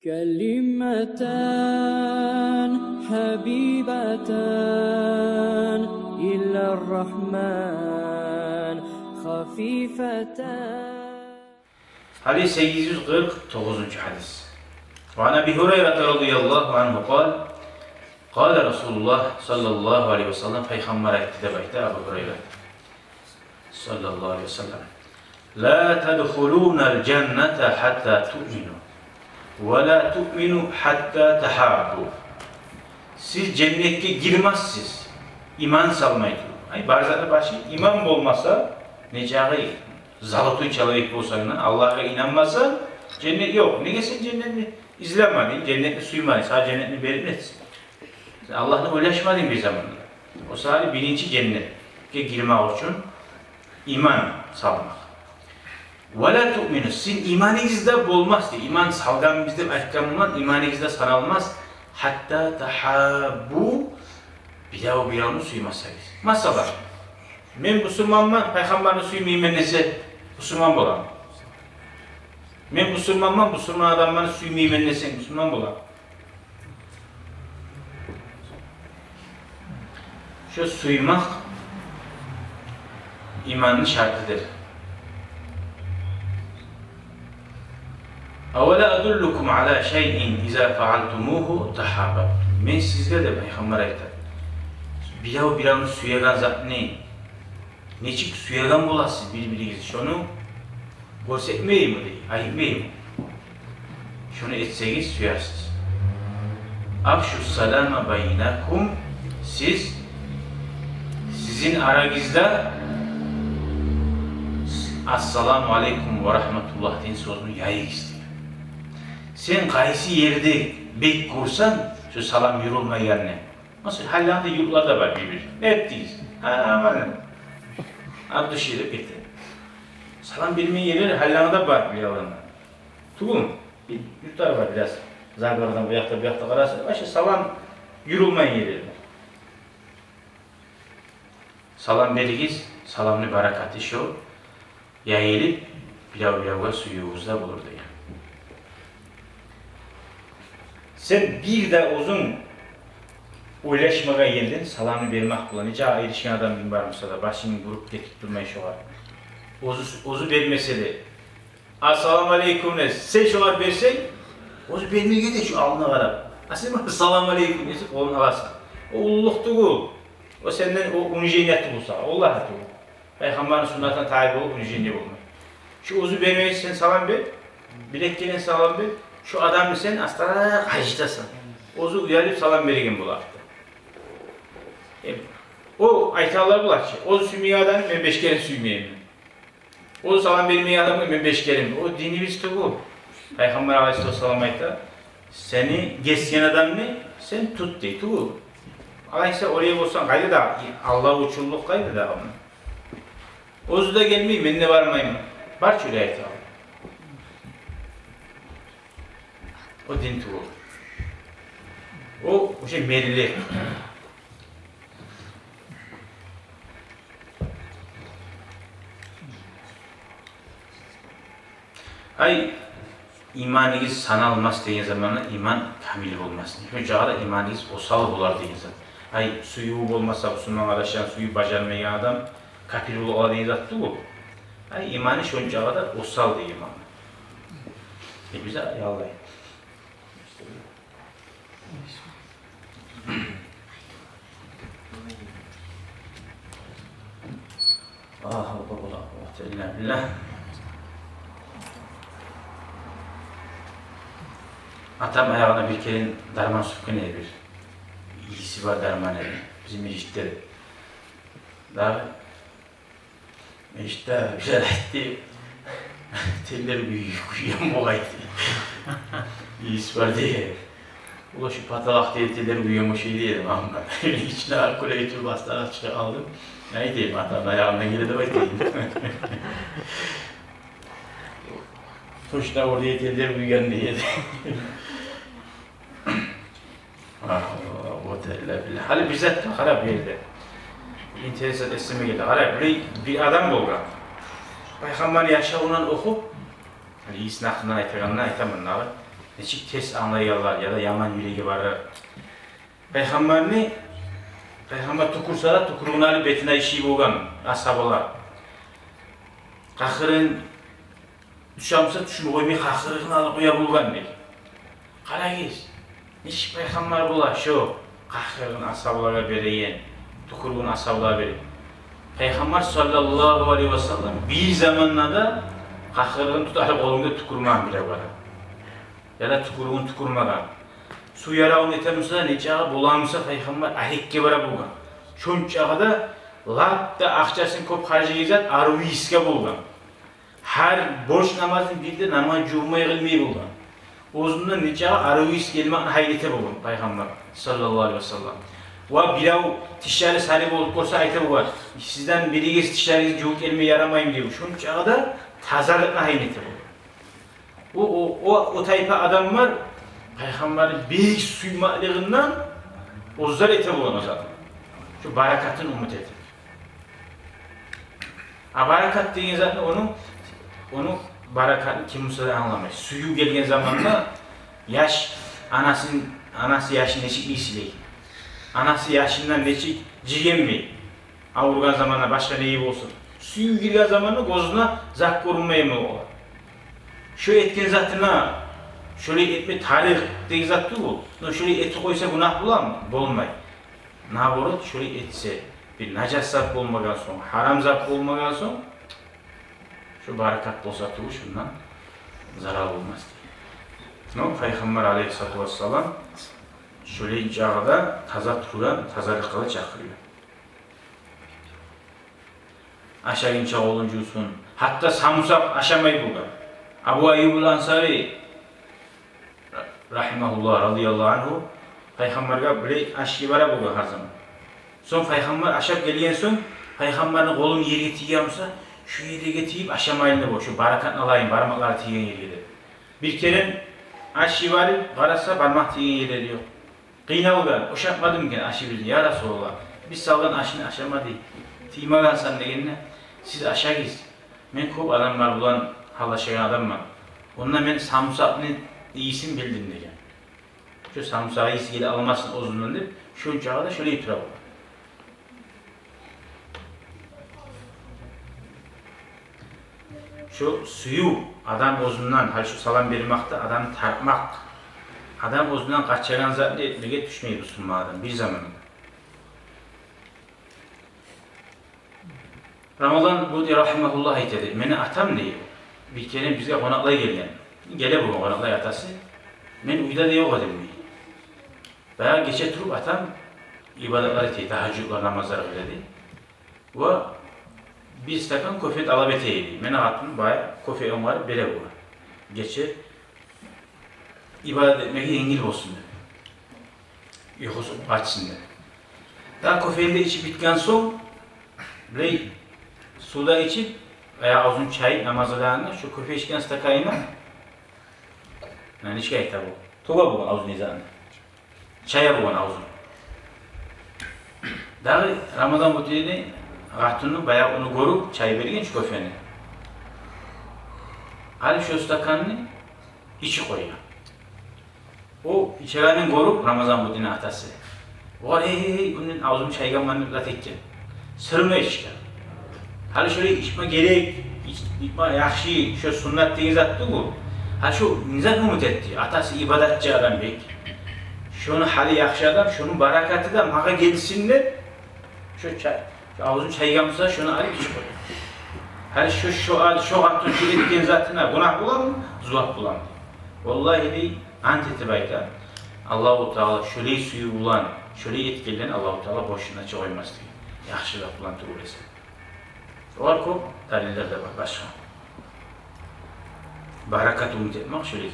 كلمتان حبيبتان إلى الرحمن خفيفتان. Hadis 849. hadis. وعن أبي هريرة رضي الله عنه قال قال رسول الله صلى الله عليه وسلم Peygamber ayette Abu Hureyre sallallahu aleyhi ve sellem La tedhulûnel cennete hatta tu'minu ve la tu'minu hatta tahabbu. Siz cennetke girmezsiz. İman salmaydı. Ay barzatı başı iman olmasa necağı zalıtı çalayıp olsaydı Allah'a inanmasa cennet yok. Ne gelsin cennetini izlemeyin, cennetini suymayın. Sadece cennetini belirtmesin. Allah'la ulaşmadın bir zaman. O sadece birinci cennete girmek için iman salmak. وَلَا تُؤْمِنُ Sizin imanınızda olmaz diye. İman salgan bizde ahkamından imanınızda sanılmaz. Hatta tahabbu bir daha bir anı suymazsınız. Mesela ben Müslümanman, Peygamberin suymayayım ben neyse Müslüman bolam. Ben Müslümanman, Müslüman adamların suymayayım ben neyse Müslüman bolam. Şu suymak imanın şartıdır. Evvela adullukum ala şeyin iza faaltumuhu tahabbabtum. Men sizde de Peygamber ayetler. Bir anı suyagan zat ne? Neçik suyagan bulasız birbiriniz. Şunu görsetmeyi mi değil, ayıpmeyi mi? Şunu etseniz suyarsınız. Afşu salama bayinakum. Sizin aranızda Assalamu aleykum ve rahmetullah deyin sözünü yayık istiyor. Sen kaysi yerde bek kursan şu salam yürülme yerine. Nasıl hallanda yurtlar da var birbiri. Ne ettiyiz? Aman. Abdüşehir'e bitti. Salam bilmeyen yerler hallanda var bir alanda. Tuğum. Bir yurtlar var biraz. Zargardan bu yakta kararsa. Başka salam yürülmeyen yerler var. Salam berigiz, salamlı barakati şu. Yayılıp pilav suyumuzda bulurdu yani. Sen bir de uzun ulaşmaya geldin, salamını vermek bulan. Nece erişkin adam var mesela, başını vurup getirip durmayı şu var. Ozu vermese de, Assalamu aleykum ne, sen şu var versen, ozu vermeye gidiyor şu alnına varap. Aslında Assalamu aleykum neyse, kolunu alasın. O ulluktu bu. O senden o unjeniyeti bulsa, Allah'a tuğu. Peygamberin sünnetine tabi olup unjeniyet bulmayı. Şu ozu vermeyi sen salam ver, bilekkenin salam ver. Şu adamı sen aslında kaçtasın. Ozu uyarıp salam vergen bu hafta. O aytallar bu hafta. Ozu sümmeyi adamı ben 5 kere sümmeyeyim. Ozu salam vermeyi adamı ben 5 kere. O dinimiz de bu. Peygamber aleyhisselam ayta. Seni geçen adam ne? Sen tut de. Tu. Aleyhisselam oraya olsan kaydı da Allah uçulluk kaydı da onun. Ozu da gelmeyeyim, ben de varmayayım. Var şöyle ayta. O din tuğu. O şey merili. Ay imanınız sanalmaz diye zamanla iman kamil olmaz. Önce da imanınız osal olar diye zaman. Ay suyu olmasa Müslüman araşan suyu bacarmayan adam kapil olar diye zattı bu. Ay imanı şu önce da osal diye iman. Güzel yallayın. Allah billah. Atam ayağına bir kere darman sürkün bir iyisi var darman evi. Bizim mecitleri. Daha mecitler güzel etti. Telleri büyük, yamuk etti. İyisi var diye. Ula şu patalak diye telleri büyüyormuş şey diyelim ama içine alkole tür bastırarak çıkı aldım. Ne diyeyim atamın ayağımdan geri de bakayım. Tuşta oraya telleri büyüyen diye. O teller bile. Hali bizzat harap yerde. İnternette esime geldi. Harap bir adam bulgan. Peygamber yaşağından okup, hani iyisini aklından aytaganına aytamınlar. neçik tez anlayarlar ya da yaman yüreği varır. Peygamberni Peygamber tukursalar tukurunali betine işi bolgan ashabalar. Qahırın düşamsa düşüp koymay qahırını alıp koya bolgan deydi. Qarayız. Neçik peygamber bola şu qahırın ashabalara bereyen, tukurun ashabalara bereyen. Peygamber sallallahu aleyhi ve sellem bir zamanlarda qahırını tutarıp kolunda tukurman bile var. Ya da tukurun tukurmagan. Su yaravun etemizde neçağı bulamızsa Peygamber ahikki bara bulgan. Şunçağı da lap da akçasını köp harcayacak arı iske bulgan. Her boş namazın bir de namaz cumaya gelmeyi bulgan. Ozunda neçağı arı is gelmek hayrete bulgan Peygamber sallallahu aleyhi ve sellem. Ve birav tişleri salib olup korsa ayta bulgan. Sizden birigiz tişleriniz cuvuk elime yaramayım diyor. Şunçağı da tazalıkla hayrete bulgan. O tayfa adam var. Peygamberin büyük suymalığından ozlar ete bulan o zaten. Şu barakatın umut eti. Barakat dediğin zaten onun barakatını kimse de anlamayız. Suyu gelgen zamanda yaş anası yaşı neçik iyisileyi. Anası yaşından neçik ciğenmeyi. Avurgan zamanla başka neyi olsun. Suyu gelgen zamanla gözüne zak korunmaya mı olur? Şu etken zatına şöyle etme tarih dediği zattı bu. Şöyle eti koysa günah bulan mı? Bulmay. Naborot şöyle etse bir najas zat bulmagan son, haram zat bulmagan son şu barakat bolsattı bu şundan zarar olmaz diye. Peygamber aleyhissalatu vesselam şöyle çağda taza turan, tazalıkla çakırıyor. Aşağı ince oluncusun. Hatta samsak aşamayı bulgan. Abu Ayyub el-Ansari rahimahullah radıyallahu anhu Peygamber'e böyle aşkı bara bulgan her zaman. Son Peygamber aşağı gelgen son Peygamber'in kolunu yere tiyiyorsa şu yere getirip aşamayını bu şu barakatını alayım parmakları tiyen yere. Bir kere aşkı var varasa parmak tiyen yere diyor. Kıynavudan oşatmadım ki aşı bildi ya Resulallah. Biz sağdan aşını aşamadı. Tiyimagan sen ne siz aşağı giz. Men çok adamlar bulan halaşayan adam var. Ondan ben samsakını iyisin bildim diyeceğim. Şu samsağı iyisi geri almasın uzunluğunu deyip şu çağı da şöyle itiraf olur. Şu suyu adam uzundan, şu salam vermekte adam tartmak. Adam uzundan kaçaran zatlı etmeye düşmeyi bu adam bir zamanında. Ramazan bu diye rahimahullah itedir. Meni atam diyor. Bir kere bize konakla gelgen. Gele bu konakla atası. Men uyda diye o dedim. Veya geçe turup atam ibadetler eti, tahajjudlar, namazlar öyledi. Ve bir stakan kofet alabete yedi. Men atım bayağı kofe var, bere bu. Geçe ibadet etmeye engel olsun dedi. Yokusu açsın dedi. Daha kofeyi de içip bitken son, böyle suda içip veya ağzın çay namazlarında şu kofe içken stakayına yani şikayet tabi. Toga bu ağzın izahında. Çaya bu ağzın. Daha Ramazan bu dedi, rahatını bayağı onu korup çay verirken şu kofeni. Hadi şu stakanını içi koyuyor. O içerini korup Ramazan bu dini atası. O bunun ağzım çayganmanı da tekken. Sırma içken. Hadi şöyle içme gerek, içme yaxşı, şu sünnet deyiz attı bu. Hadi şu nizat umut etti, atası ibadetçi adam bek. Şunu hali yaxşı adam, şunun barakatı da mağa gelsinler. Şu çay, ağzın çaygamsa şunu alıp içi koyuyor. Hadi şu attın şöyle diken zatına günah bulan mı? Zuvat bulan. Vallahi de anteti bayta. Allah-u Teala şöyle suyu bulan, şöyle etkilen Allah-u Teala boşuna çoğaymaz diyor. Yaxşı da bulan turulesi. Var ko daliller de var başka. Barakat umut etmek şöyle.